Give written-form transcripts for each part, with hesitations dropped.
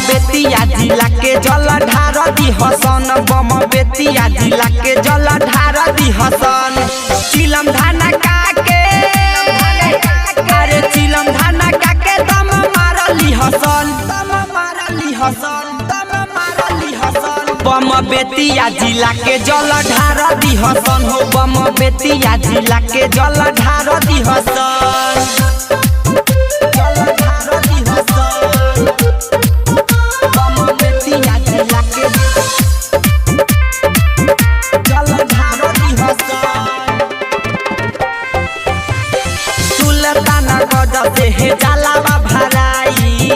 बेतिया जिला के जल ढार दी हसन बम बेतिया जिला के जल ढार दी हसन चिलम धाना काके अरे चिलम धाना काके दम मारली हसन बम बेतिया जिला के जल ढार दी हसन हो बम बेतिया जिला के जल ढार दी हसन से हे जलावा भराई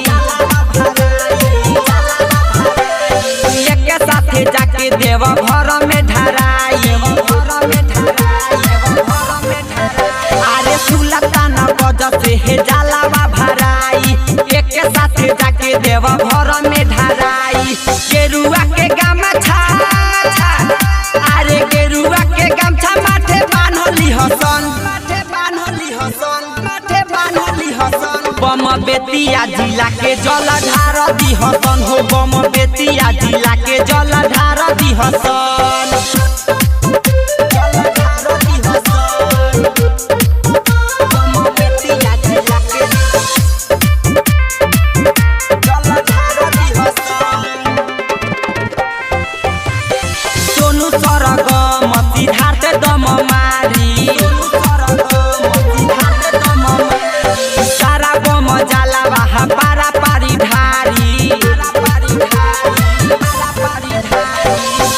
एक साथे जाके देव घर में ढराई अरे सुलताना गज से हे जलावा भराई एक साथे जाके देव घर में ढराई गेरुआ के गमछा अरे गेरुआ के गमछा माथे बान्हली हसन बम बेतिया जिला के जल ढार दी हसन हो बम बेतिया जिला के जल ढार दी हसन बम बेतिया जिला के जल ढार दी हसन सोनू सरगम सिद्धार्थ दम मारी पारा पारी ढारी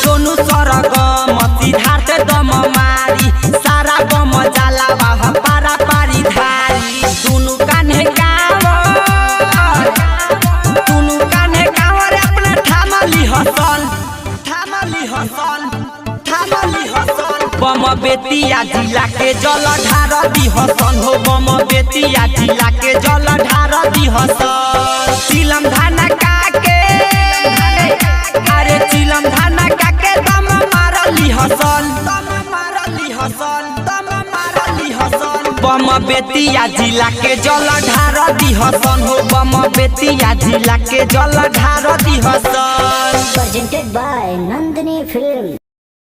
सोनू सरगम सिद्धार्थ दम मारी सारा गम जाला बाहा पारा पारी धारी दुनु कान्हे कांवर अपना थामली हसन बम बेतिया जिला के जल ढार दी हसन हो बम बेतिया जिला के जल ढार दी हसन चिलम धाना काके अरे चिलम धाना काके दम मारली हसन बम बेतिया जिला के जल ढार दी हसन हो बम बेतिया जिला के जल ढार दी हसन Presented by Nandini Film.